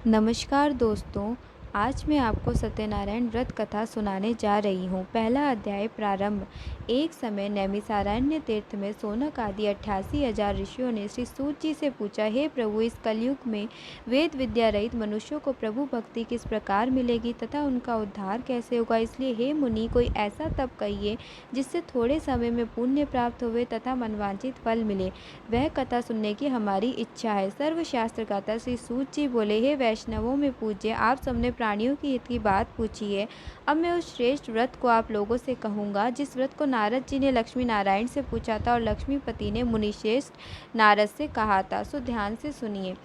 नमस्कार दोस्तों, आज मैं आपको सत्यनारायण व्रत कथा सुनाने जा रही हूँ। पहला अध्याय प्रारंभ। एक समय नैमिषारण्य तीर्थ में सोनक आदि 88,000 ऋषियों ने श्री सूत जी से पूछा, हे प्रभु, इस कलयुग में वेद विद्या रहित मनुष्यों को प्रभु भक्ति किस प्रकार मिलेगी तथा उनका उद्धार कैसे होगा। इसलिए हे मुनि, कोई ऐसा तप कहिए जिससे थोड़े समय में पुण्य प्राप्त हुए तथा मनवांछित फल मिले। वह कथा सुनने की हमारी इच्छा है। सर्वशास्त्र गाता श्री सूत जी बोले, हे वैष्णवों में पूज्य, आप सबने प्राणियों की हित की बात पूछी है। अब मैं उस श्रेष्ठ व्रत को आप लोगों से कहूँगा जिस व्रत को नारद जी ने लक्ष्मी नारायण से पूछा था और लक्ष्मीपति ने मुनिश्रेष्ठ नारद से कहा था। सो ध्यान से सुनिए।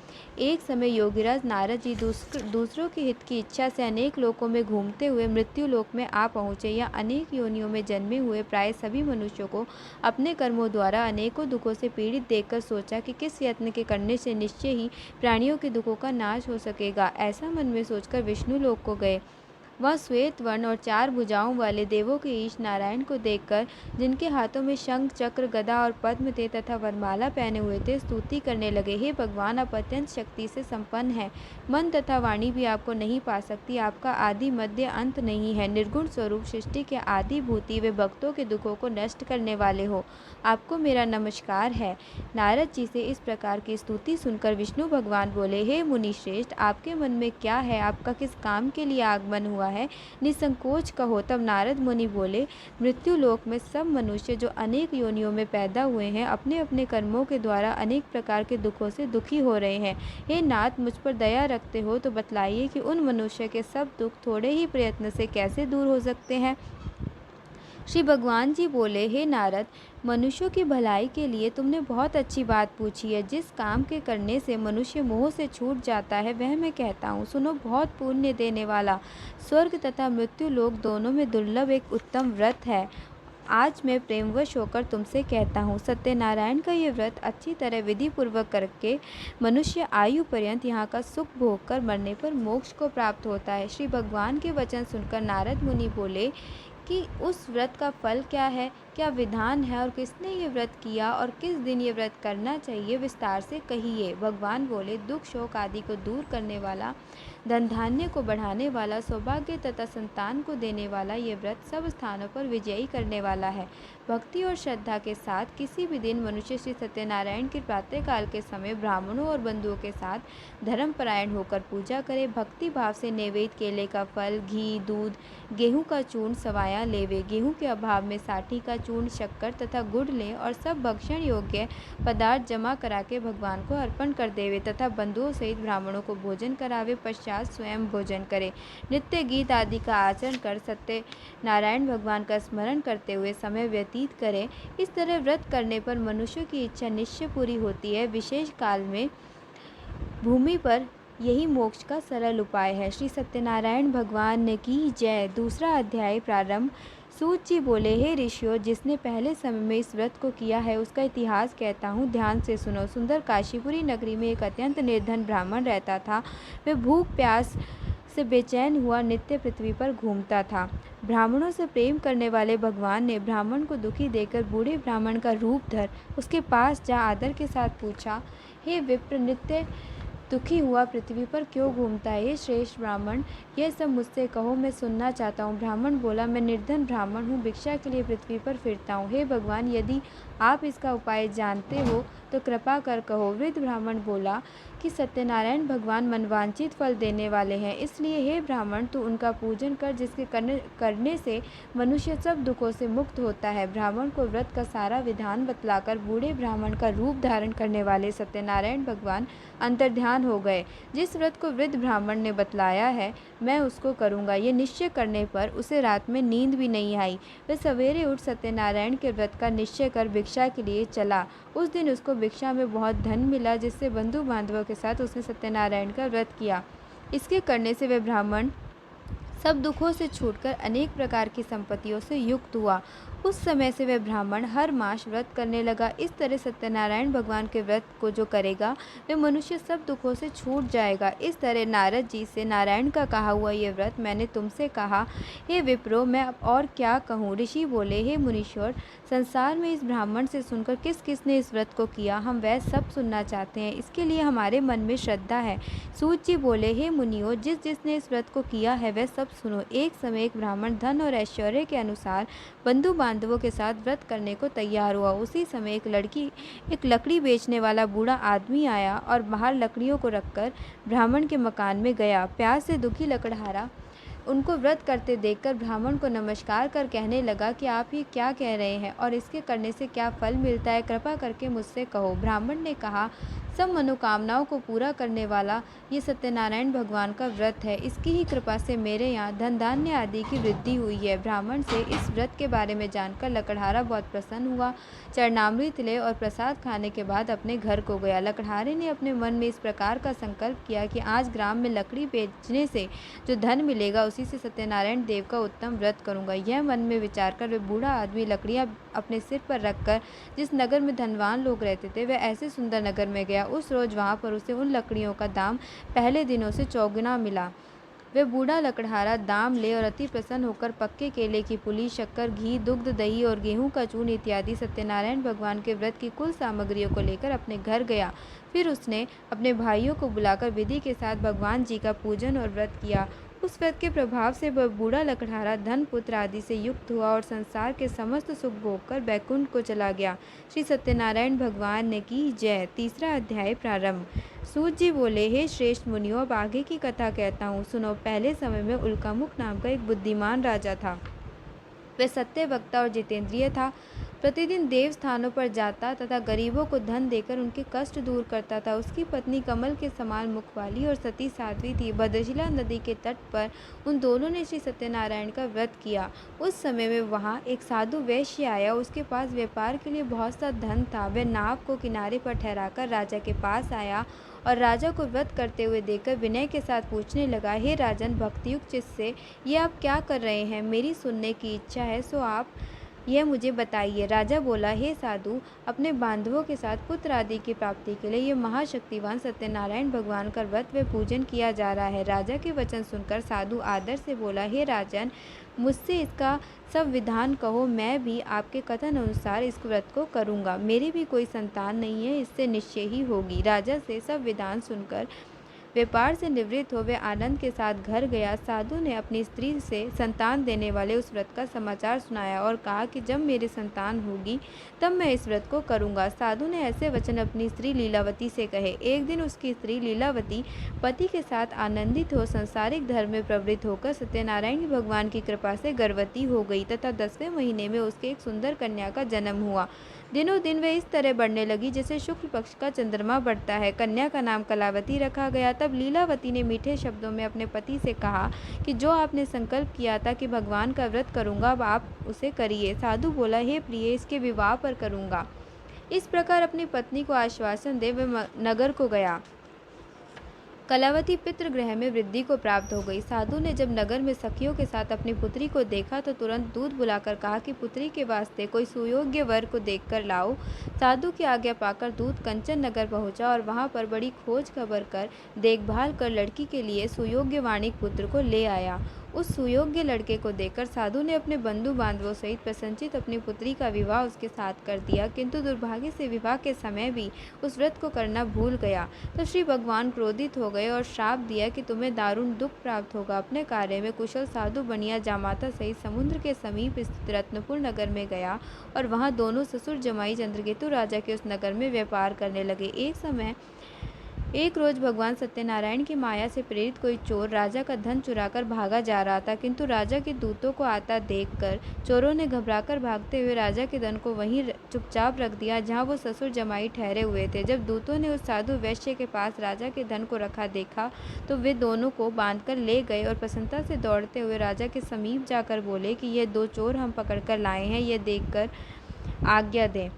एक समय योगीराज नारद जी दूसरों के हित की इच्छा से अनेक लोकों में घूमते हुए मृत्यु लोक में आ पहुँचे। या अनेक योनियों में जन्मे हुए प्राय सभी मनुष्यों को अपने कर्मों द्वारा अनेकों दुखों से पीड़ित देखकर सोचा कि किस यत्न के करने से निश्चय ही प्राणियों के दुखों का नाश हो सकेगा। ऐसा मन में सोचकर विष्णु लोक को गए। वह श्वेत वर्ण और 4 भुजाओं वाले देवों के ईश नारायण को देखकर, जिनके हाथों में शंख चक्र गदा और पद्म थे तथा वरमाला पहने हुए थे, स्तुति करने लगे। हे भगवान, आप अत्यंत शक्ति से संपन्न हैं। मन तथा वाणी भी आपको नहीं पा सकती। आपका आदि मध्य अंत नहीं है। निर्गुण स्वरूप सृष्टि के आदि भूति वे भक्तों के दुखों को नष्ट करने वाले हो। आपको मेरा नमस्कार है। नारद जी से इस प्रकार की स्तुति सुनकर विष्णु भगवान बोले, हे मुनि श्रेष्ठ, आपके मन में क्या है? आपका किस काम के लिए आगमन हुआ है? निसंकोच कहो। तब नारद मुनि बोले, मृत्यु लोक में सब मनुष्य जो अनेक योनियों में पैदा हुए हैं, अपने अपने कर्मों के द्वारा अनेक प्रकार के दुखों से दुखी हो रहे हैं। हे नाथ, मुझ पर दया रखते हो तो बतलाइए कि उन मनुष्य के सब दुख थोड़े ही प्रयत्न से कैसे दूर हो सकते हैं। श्री भगवान जी बोले, हे नारद, मनुष्यों की भलाई के लिए तुमने बहुत अच्छी बात पूछी है। जिस काम के करने से मनुष्य मोह से छूट जाता है वह मैं कहता हूँ। सुनो, बहुत पुण्य देने वाला, स्वर्ग तथा मृत्यु लोक दोनों में दुर्लभ एक उत्तम व्रत है। आज मैं प्रेमवश होकर तुमसे कहता हूँ, सत्यनारायण का ये व्रत अच्छी तरह विधि पूर्वक करके मनुष्य आयु पर्यंत यहाँ का सुख भोग कर मरने पर मोक्ष को प्राप्त होता है। श्री भगवान के वचन सुनकर नारद मुनि बोले कि उस व्रत का फल क्या है, क्या विधान है और किसने ये व्रत किया और किस दिन ये व्रत करना चाहिए, विस्तार से कहिए। भगवान बोले, दुख शोक आदि को दूर करने वाला, धन धान्य को बढ़ाने वाला, सौभाग्य तथा संतान को देने वाला ये व्रत सब स्थानों पर विजयी करने वाला है। भक्ति और श्रद्धा के साथ किसी भी दिन मनुष्य श्री सत्यनारायण की प्रातःकाल के समय ब्राह्मणों और बंधुओं के साथ धर्मपरायण होकर पूजा करे। भक्ति भाव से नैवेद्य, केले का फल, घी, दूध, गेहूं का चूर्ण, सवाया लेवे। गेहूं के अभाव में साठी का चूर्ण, शक्कर तथा गुड़ लें और सब भक्षण योग्य पदार्थ जमा करा के भगवान को अर्पण कर देवे तथा बंधुओं सहित ब्राह्मणों को भोजन करावे। पश्चात स्वयं भोजन करे। नित्य गीत आदि का आचरण कर सत्य नारायण भगवान का स्मरण करते हुए समय व्यतीत करे। इस तरह व्रत करने पर मनुष्य की इच्छा निश्चय पूरी होती है। विशेष काल में भूमि पर यही मोक्ष का सरल उपाय है। श्री सत्यनारायण भगवान की जय। दूसरा अध्याय प्रारंभ। सूत जी बोले, हे ऋषियों, जिसने पहले समय में इस व्रत को किया है उसका इतिहास कहता हूँ, ध्यान से सुनो। सुंदर काशीपुरी नगरी में एक अत्यंत निर्धन ब्राह्मण रहता था। वह भूख प्यास से बेचैन हुआ नित्य पृथ्वी पर घूमता था। ब्राह्मणों से प्रेम करने वाले भगवान ने ब्राह्मण को दुखी देखकर बूढ़े ब्राह्मण का रूप धर उसके पास जा आदर के साथ पूछा, हे विप्र, नित्य दुखी हुआ पृथ्वी पर क्यों घूमता है? ये श्रेष्ठ ब्राह्मण, यह सब मुझसे कहो, मैं सुनना चाहता हूँ। ब्राह्मण बोला, मैं निर्धन ब्राह्मण हूँ, भिक्षा के लिए पृथ्वी पर फिरता हूँ। हे भगवान, यदि आप इसका उपाय जानते हो तो कृपा कर कहो। वृद्ध ब्राह्मण बोला कि सत्यनारायण भगवान मनवांछित फल देने वाले हैं, इसलिए हे ब्राह्मण, तू उनका पूजन कर, जिसके करने से मनुष्य सब दुखों से मुक्त होता है। ब्राह्मण को व्रत का सारा विधान बतलाकर बूढ़े ब्राह्मण का रूप धारण करने वाले सत्यनारायण भगवान अंतर्ध्यान हो गए। जिस व्रत को वृद्ध ब्राह्मण ने बतलाया है मैं उसको करूँगा। ये निश्चय करने पर उसे रात में नींद भी नहीं आई। वह सवेरे उठ सत्यनारायण के व्रत का निश्चय कर भिक्षा के लिए चला। उस दिन उसको भिक्षा में बहुत धन मिला, जिससे बंधु बांधवों के साथ उसने सत्यनारायण का व्रत किया। इसके करने से वह ब्राह्मण सब दुखों से छूटकर अनेक प्रकार की संपत्तियों से युक्त हुआ। उस समय से वह ब्राह्मण हर मास व्रत करने लगा। इस तरह सत्यनारायण भगवान के व्रत को जो करेगा वह मनुष्य सब दुखों से छूट जाएगा। इस तरह नारद जी से नारायण का कहा हुआ ये व्रत मैंने तुमसे कहा। हे विप्रो, मैं अब और क्या कहूँ। ऋषि बोले, हे मुनीश्वर, संसार में इस ब्राह्मण से सुनकर किस किसने इस व्रत को किया, हम वह सब सुनना चाहते हैं। इसके लिए हमारे मन में श्रद्धा है। सूत जी बोले, हे मुनियों, जिस जिसने इस व्रत को किया है वह सब सुनो। एक समय एक ब्राह्मण धन और ऐश्वर्य के अनुसार बंधु बांधवों के साथ व्रत करने को तैयार हुआ। उसी समय एक लकड़ी बेचने वाला बूढ़ा आदमी आया और बाहर लकड़ियों को रखकर ब्राह्मण के मकान में गया। प्यास से दुखी लकड़हारा उनको व्रत करते देखकर ब्राह्मण को नमस्कार कर कहने लगा कि आप ये क्या कह रहे हैं और इसके करने से क्या फल मिलता है, कृपा करके मुझसे कहो। ब्राह्मण ने कहा, सब मनोकामनाओं को पूरा करने वाला ये सत्यनारायण भगवान का व्रत है। इसकी ही कृपा से मेरे यहाँ धन धान्य आदि की वृद्धि हुई है। ब्राह्मण से इस व्रत के बारे में जानकर लकड़हारा बहुत प्रसन्न हुआ। चरणामृत ले और प्रसाद खाने के बाद अपने घर को गया। लकड़हारे ने अपने मन में इस प्रकार का संकल्प किया कि आज ग्राम में लकड़ी बेचने से जो धन मिलेगा उसी से सत्यनारायण देव का उत्तम व्रत करूंगा। यह मन में विचार कर वह बूढ़ा आदमी लकड़ियां अपने सिर पर रखकर जिस नगर में धनवान लोग रहते थे वह ऐसे सुंदर नगर में गया। उस रोज वहां पर उसे उन लकड़ियों का दाम पहले दिनों से चौगुना मिला। वह बूढ़ा लकड़हारा दाम ले और अति प्रसन्न होकर पक्के केले की पुली, शक्कर, घी, दुग्ध, दही और गेहूं का चूर्ण इत्यादि सत्यनारायण भगवान के व्रत की कुल सामग्रियों को लेकर अपने घर गया। फिर उसने अपने भाइयों को बुलाकर विधि के साथ भगवान जी का पूजन और व्रत किया। उस व्रत के प्रभाव से वह बूढ़ा लकड़हारा धन, पुत्र आदि से युक्त हुआ और संसार के समस्त सुख भोग कर बैकुंठ को चला गया। श्री सत्यनारायण भगवान ने की जय। तीसरा अध्याय प्रारंभ। सूत जी बोले, हे श्रेष्ठ मुनियों, अब आगे की कथा कहता हूँ, सुनो। पहले समय में उल्कामुख नाम का एक बुद्धिमान राजा था। वह सत्य वक्ता और जितेंद्रिय था। प्रतिदिन देव स्थानों पर जाता तथा गरीबों को धन देकर उनके कष्ट दूर करता था। उसकी पत्नी कमल के समान मुख वाली और सती साध्वी थी। भद्रशिला नदी के तट पर उन दोनों ने श्री सत्यनारायण का व्रत किया। उस समय में वहाँ एक साधु वैश्य आया। उसके पास व्यापार के लिए बहुत सा धन था। वह नाव को किनारे पर ठहराकर राजा के पास आया और राजा को व्रत करते हुए देखकर विनय के साथ पूछने लगा, हे राजन, भक्तियुक्त चित्त से ये आप क्या कर रहे हैं? मेरी सुनने की इच्छा है, सो आप यह मुझे बताइए। राजा बोला, हे साधु, अपने बांधवों के साथ पुत्र आदि की प्राप्ति के लिए ये महाशक्तिवान सत्यनारायण भगवान का व्रत व पूजन किया जा रहा है। राजा के वचन सुनकर साधु आदर से बोला, हे राजन, मुझसे इसका सब विधान कहो, मैं भी आपके कथन अनुसार इस व्रत को करूँगा। मेरी भी कोई संतान नहीं है, इससे निश्चय ही होगी। राजा से सब विधान सुनकर व्यापार से निवृत्त हो वे आनंद के साथ घर गया। साधु ने अपनी स्त्री से संतान देने वाले उस व्रत का समाचार सुनाया और कहा कि जब मेरी संतान होगी तब मैं इस व्रत को करूंगा। साधु ने ऐसे वचन अपनी स्त्री लीलावती से कहे। एक दिन उसकी स्त्री लीलावती पति के साथ आनंदित हो संसारिक धर्म में प्रवृत्त होकर सत्यनारायण भगवान की कृपा से गर्भवती हो गई तथा 10वें महीने में उसके एक सुंदर कन्या का जन्म हुआ। दिनों दिन वह इस तरह बढ़ने लगी जैसे शुक्ल पक्ष का चंद्रमा बढ़ता है। कन्या का नाम कलावती रखा गया। तब लीलावती ने मीठे शब्दों में अपने पति से कहा कि जो आपने संकल्प किया था कि भगवान का व्रत करूंगा, अब आप उसे करिए। साधु बोला, हे प्रिय, इसके विवाह पर करूंगा। इस प्रकार अपनी पत्नी को आश्वासन दे वह नगर को गया। कलावती पितृगृह में वृद्धि को प्राप्त हो गई। साधु ने जब नगर में सखियों के साथ अपनी पुत्री को देखा तो तुरंत दूध बुलाकर कहा कि पुत्री के वास्ते कोई सुयोग्य वर को देखकर लाओ। साधु की आज्ञा पाकर दूत कंचन नगर पहुंचा और वहां पर बड़ी खोज खबर कर देखभाल कर लड़की के लिए सुयोग्य वाणिक पुत्र को ले आया। उस सुयोग्य लड़के को देखकर साधु ने अपने बंधु बांधवों सहित प्रसन्नचित्त अपनी पुत्री का विवाह उसके साथ कर दिया, किंतु दुर्भाग्य से विवाह के समय भी उस व्रत को करना भूल गया। तो श्री भगवान क्रोधित हो गए और श्राप दिया कि तुम्हें दारुण दुख प्राप्त होगा। अपने कार्य में कुशल साधु बनिया जामाता सहित समुद्र के समीप स्थित रत्नपुर नगर में गया और वहां दोनों ससुर जमाई चंद्रकेतु राजा के उस नगर में व्यापार करने लगे। एक रोज भगवान सत्यनारायण की माया से प्रेरित कोई चोर राजा का धन चुराकर भागा जा रहा था, किंतु राजा के दूतों को आता देखकर चोरों ने घबराकर भागते हुए राजा के धन को वहीं चुपचाप रख दिया जहां वो ससुर जमाई ठहरे हुए थे। जब दूतों ने उस साधु वैश्य के पास राजा के धन को रखा देखा तो वे दोनों को बांधकर ले गए और प्रसन्नता से दौड़ते हुए राजा के समीप जाकर बोले कि ये 2 चोर हम पकड़ कर लाए हैं, ये देखकर आज्ञा दें।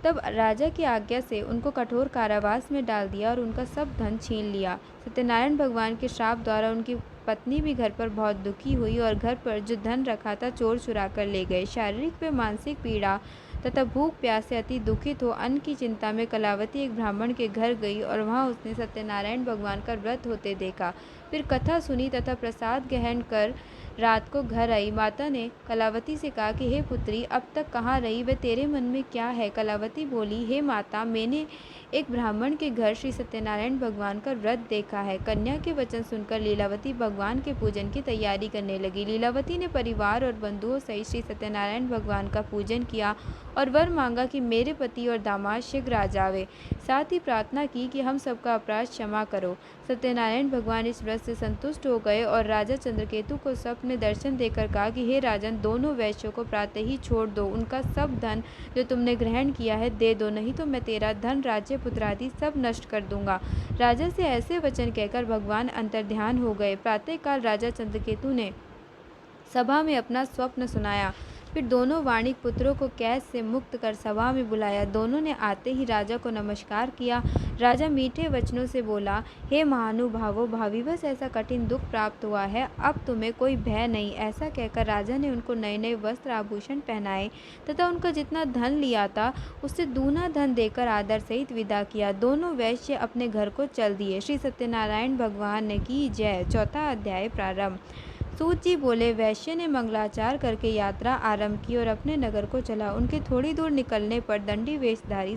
तब राजा की आज्ञा से उनको कठोर कारावास में डाल दिया और उनका सब धन छीन लिया। सत्यनारायण भगवान के श्राप द्वारा उनकी पत्नी भी घर पर बहुत दुखी हुई और घर पर जो धन रखा था चोर चुरा कर ले गए। शारीरिक व मानसिक पीड़ा तथा भूख प्यास से अति दुखित हो अन्न की चिंता में कलावती एक ब्राह्मण के घर गई और वहां उसने सत्यनारायण भगवान का व्रत होते देखा। फिर कथा सुनी तथा प्रसाद ग्रहण कर रात को घर आई। माता ने कलावती से कहा कि हे पुत्री, अब तक कहाँ रही व तेरे मन में क्या है? कलावती बोली, हे माता, मैंने एक ब्राह्मण के घर श्री सत्यनारायण भगवान का व्रत देखा है। कन्या के वचन सुनकर लीलावती भगवान के पूजन की तैयारी करने लगी। लीलावती ने परिवार और बंधुओं सहित श्री सत्यनारायण भगवान का पूजन किया और वर मांगा कि मेरे पति और दामाद शीघ्र आ जावे। साथ ही प्रार्थना की कि हम सबका अपराध क्षमा करो। सत्यनारायण भगवान इस व्रत से संतुष्ट हो गए और राजा चंद्रकेतु को स्वप्न में दर्शन देकर कहा कि हे राजन, दोनों वैश्यों को प्रातः ही छोड़ दो। उनका सब धन जो तुमने ग्रहण किया है दे दो, नहीं तो मैं तेरा धन, राज्य, पुत्र आदि सब नष्ट कर दूंगा। राजा से ऐसे वचन कहकर भगवान अंतर्ध्यान हो गए। प्रातःकाल राजा चंद्रकेतु ने सभा में अपना स्वप्न सुनाया। फिर दोनों वाणिक पुत्रों को कैद से मुक्त कर सभा में बुलाया। दोनों ने आते ही राजा को नमस्कार किया। राजा मीठे वचनों से बोला, हे महानुभावो, भावीवश ऐसा कठिन दुख प्राप्त हुआ है, अब तुम्हें कोई भय नहीं। ऐसा कहकर राजा ने उनको नए नए वस्त्र आभूषण पहनाए तथा उनका जितना धन लिया था उससे दूना धन देकर आदर सहित विदा किया। दोनों वैश्य अपने घर को चल दिए। श्री सत्यनारायण भगवान ने की जय। चौथा अध्याय प्रारंभ। सूत जी बोले, वैश्य ने मंगलाचार करके यात्रा आरंभ की और अपने नगर को चला। उनके थोड़ी दूर निकलने पर दंडी वेशधारी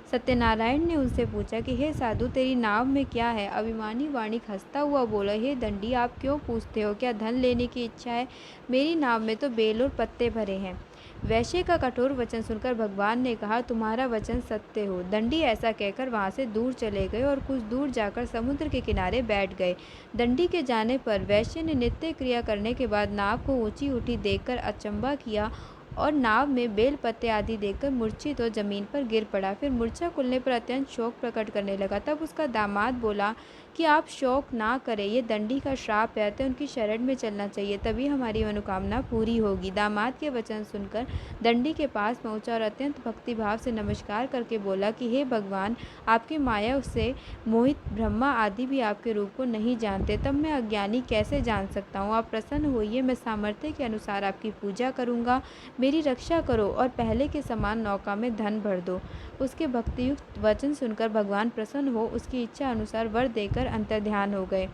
सत्यनारायण ने उनसे पूछा कि हे साधु, तेरी नाव में क्या है? अभिमानी वाणिक हंसता हुआ बोला, हे दंडी, आप क्यों पूछते हो? क्या धन लेने की इच्छा है? मेरी नाव में तो बेल और पत्ते भरे हैं। वैश्य का कठोर वचन सुनकर भगवान ने कहा, तुम्हारा वचन सत्य हो। दंडी ऐसा कहकर वहां से दूर चले गए और कुछ दूर जाकर समुद्र के किनारे बैठ गए। दंडी के जाने पर वैश्य ने नित्य क्रिया करने के बाद नाव को ऊंची उठी देखकर अचंभा किया और नाव में बेल पत्ते आदि देखकर मूर्छित हो जमीन पर गिर पड़ा। फिर मूर्छा खुलने पर अत्यंत शोक प्रकट करने लगा। तब उसका दामाद बोला कि आप शोक ना करें, ये दंडी का श्राप है, अतः उनकी शरण में चलना चाहिए, तभी हमारी मनोकामना पूरी होगी। दामाद के वचन सुनकर दंडी के पास पहुंचा और अत्यंत भक्तिभाव से नमस्कार करके बोला कि हे भगवान, आपकी माया से मोहित ब्रह्मा आदि भी आपके रूप को नहीं जानते, तब मैं अज्ञानी कैसे जान सकता हूँ? आप प्रसन्न होइए, मैं सामर्थ्य के अनुसार आपकी पूजा करूँगा। मेरी रक्षा करो और पहले के समान नौका में धन भर दो। उसके भक्तियुक्त वचन सुनकर भगवान प्रसन्न हो उसकी इच्छा अनुसार वर देकर अंतर्ध्यान हो गए।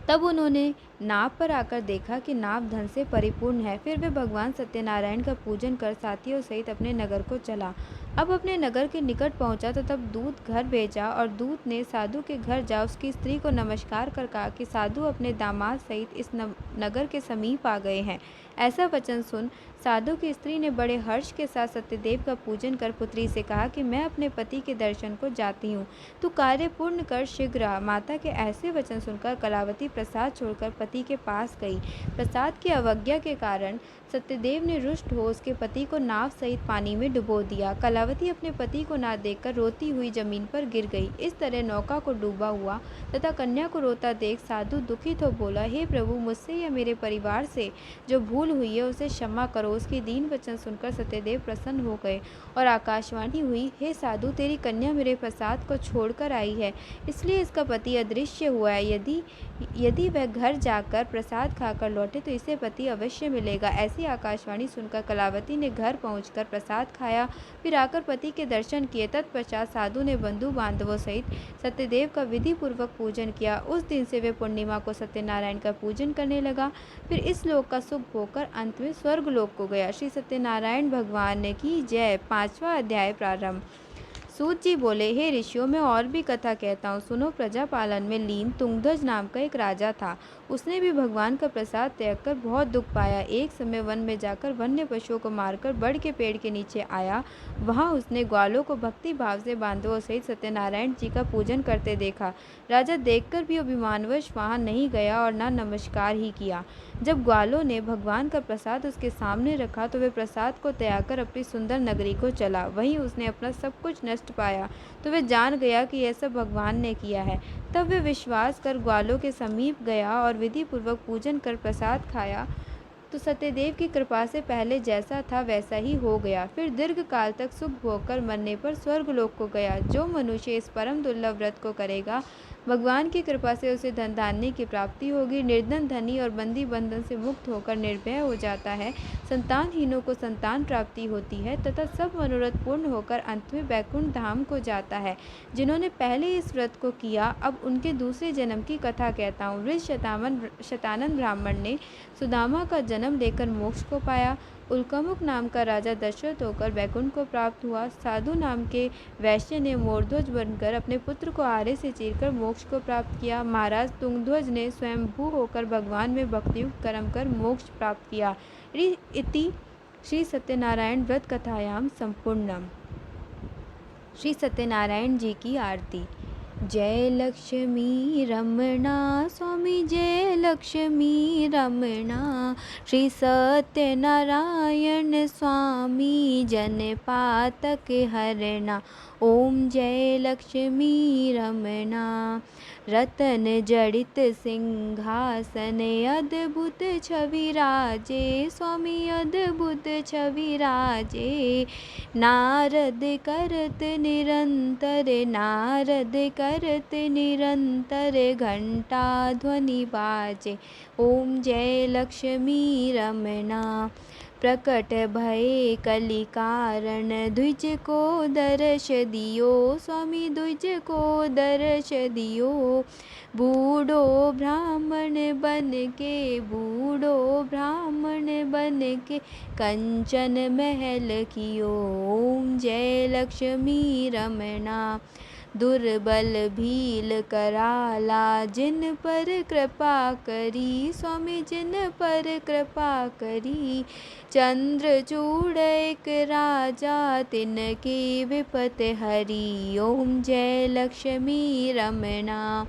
तब उन्होंने नाव पर आकर देखा कि नाव धन से परिपूर्ण है। फिर वे भगवान सत्यनारायण का पूजन कर साथियों सहित अपने नगर को चला। अब अपने नगर के निकट पहुंचा तो तब दूत घर भेजा और दूत ने साधु के घर जा उसकी स्त्री को नमस्कार कर कहा कि साधु अपने दामाद सहित इस नगर के समीप आ गए हैं। ऐसा वचन सुन साधु की स्त्री ने बड़े हर्ष के साथ सत्यदेव का पूजन कर पुत्री से कहा कि मैं अपने पति के दर्शन को जाती हूँ, तू कार्य पूर्ण कर शीघ्र आ। माता के ऐसे वचन सुनकर कलावती प्रसाद छोड़कर पति के पास गई। प्रसाद की अवज्ञा के कारण सत्यदेव ने रुष्ट हो उसके पति को नाव सहित पानी में डुबो दिया। कलावती अपने पति को ना देखकर रोती हुई जमीन पर गिर गई। इस तरह नौका को डूबा हुआ तथा कन्या को रोता देख साधु दुखित हो बोला, हे प्रभु, मुझसे या मेरे परिवार से जो भूल हुई है उसे क्षमा करो। उसकी दीन वचन सुनकर सत्यदेव प्रसन्न हो गए और आकाशवाणी हुई, हे साधु, तेरी कन्या मेरे प्रसाद को छोड़कर आई है, इसलिए इसका पति अदृश्य हुआ है। यदि वह घर जाकर प्रसाद खाकर लौटे तो इसे पति अवश्य मिलेगा। ऐसी आकाशवाणी सुनकर कलावती ने घर पहुंचकर प्रसाद खाया, फिर आकर पति के दर्शन किए। तत्पश्चात साधु ने बंधु बांधवों सहित सत्यदेव का विधि पूर्वक पूजन किया। उस दिन से वे पूर्णिमा को सत्यनारायण का पूजन करने लगा। फिर इस लोक का सुख होकर अंत में स्वर्ग लोक को गया। श्री सत्यनारायण भगवान ने की जय। 5वां अध्याय प्रारंभ। सूत जी बोले, हे ऋषियों, मैं और भी कथा कहता हूँ, सुनो। प्रजा पालन में लीन तुंगध्वज नाम का एक राजा था। उसने भी भगवान का प्रसाद त्याग कर बहुत दुख पाया। एक समय वन में जाकर वन्य पशुओं को मारकर बड़ के पेड़ के नीचे आया। वहाँ उसने ग्वालों को भक्ति भाव से बांधवों सहित सत्यनारायण जी का पूजन करते देखा। राजा देखकर भी अभिमानवश वहाँ नहीं गया और न नमस्कार ही किया। जब ग्वालों ने भगवान का प्रसाद उसके सामने रखा तो वे प्रसाद को त्याग कर अपनी सुंदर नगरी को चला। वहीं उसने अपना सब कुछ नष्ट पाया तो वे जान गया कि यह सब भगवान ने किया है। तब वे विश्वास कर ग्वालों के समीप गया और विधि पूर्वक पूजन कर प्रसाद खाया तो सत्यदेव की कृपा से पहले जैसा था वैसा ही हो गया। फिर दीर्घ काल तक सुख भोगकर मरने पर स्वर्गलोक को गया। जो मनुष्य इस परम दुर्लभ व्रत को करेगा, भगवान की कृपा से उसे धन धान्य की प्राप्ति होगी। निर्धन धनी और बंदी बंधन से मुक्त होकर निर्भय हो जाता है। संतानहीनों को संतान प्राप्ति होती है तथा सब मनोरथ पूर्ण होकर अंत में वैकुंठ धाम को जाता है। जिन्होंने पहले इस व्रत को किया, अब उनके दूसरे जन्म की कथा कहता हूँ। शतानंद ब्राह्मण ने सुदामा का जन्म लेकर मोक्ष को पाया। उल्कामुख नाम का राजा दशरथ होकर वैकुंठ को प्राप्त हुआ। साधु नाम के वैश्य ने मोरध्वज बनकर अपने पुत्र को आरे से चीरकर मोक्ष को प्राप्त किया। महाराज तुंगध्वज ने स्वयंभू होकर भगवान में भक्तियुक्त कर्म कर मोक्ष प्राप्त किया। इति श्री सत्यनारायण व्रत कथायाम संपूर्णम। श्री सत्यनारायण जी की आरती। जय लक्ष्मी रमणा स्वामी, जय लक्ष्मी रमणा। श्री सत्यनारायण स्वामी जन पातक हरणा। ओम जय लक्ष्मी रमणा। रतन जड़ित सिंहासन अद्भुत छवि राजे, स्वामी अद्भुत छवि राजे। नारद करत निरंतर, नारद करत निरंतर घंटा ध्वनि बाजे। ओम जय लक्ष्मी रमणा। प्रकट भये कलि कारण, द्विज को दर्श दियो, स्वामी द्विज को दर्श दियो। बूढ़ो ब्राह्मण बन के, बूढ़ो ब्राह्मण बन के कंचन महल कियो। ओम जय लक्ष्मी रमणा। दुर्बल भील कराला, जिन पर कृपा करी, स्वामी जिन पर कृपा करी। चंद्रचूड़ एक राजा, तिनकी विपत हरी। ओम जय लक्ष्मी रमणा।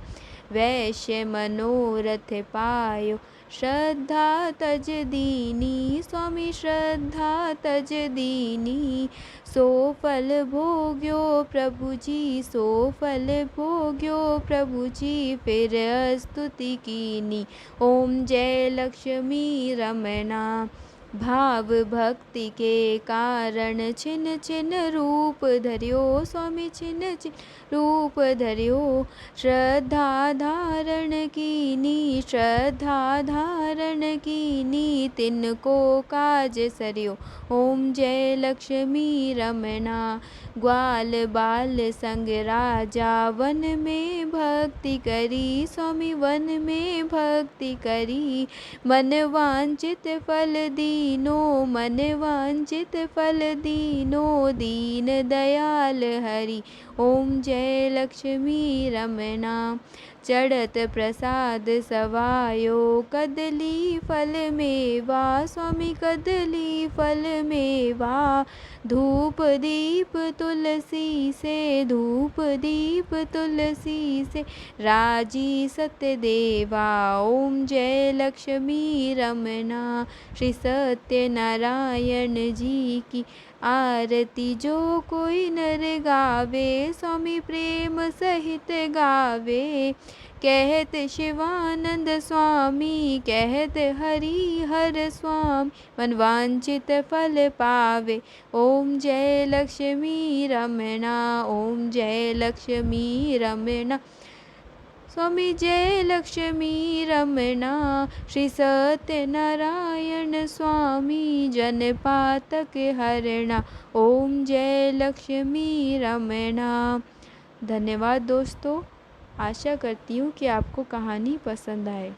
वैश्य मनोरथ पायो, श्रद्धा तज दीनी, स्वामी श्रद्धा तज दीनी। सो फल भोग्यो प्रभु जी, सो फल भोग्यो प्रभु जी, फिर स्तुति कीनी। ओम जय लक्ष्मी रमणा। भाव भक्ति के कारण छिन छिन रूप धर्यो, स्वामी छिन छिन रूप धर्यो। श्रद्धा धारण कीनी, श्रद्धा धारण कीनी, तिनको काज सरयो। ओम जय लक्ष्मी रमणा। ग्वाल बाल संग राजा, वन में भक्ति करी, स्वामी वन में भक्ति करी। मन वांछित फल दीनो, मन वांछित फल दीनो, दीन दयाल हरि। ओम जय लक्ष्मी रमणा। चढ़त प्रसाद सवायो, कदली फल मेवा, स्वामी कदली फल मेवा। धूप दीप तुलसी से, धूप दीप तुलसी से, राजी सत्यदेवा। ओम जय लक्ष्मी रमणा। श्री सत्यनारायण जी की आरती जो कोई नर गावे, स्वामी प्रेम सहित गावे। कहत शिवानंद स्वामी, कहत हरि हर स्वामी, मनवांछित फल पावे। ओम जय लक्ष्मी रमणा, ओम जय लक्ष्मी रमणा, स्वामी जय लक्ष्मी रमणा। श्री सत्यनारायण स्वामी जन पातक हरणा। ओम जय लक्ष्मी रमणा। धन्यवाद दोस्तों। आशा करती हूँ कि आपको कहानी पसंद आए।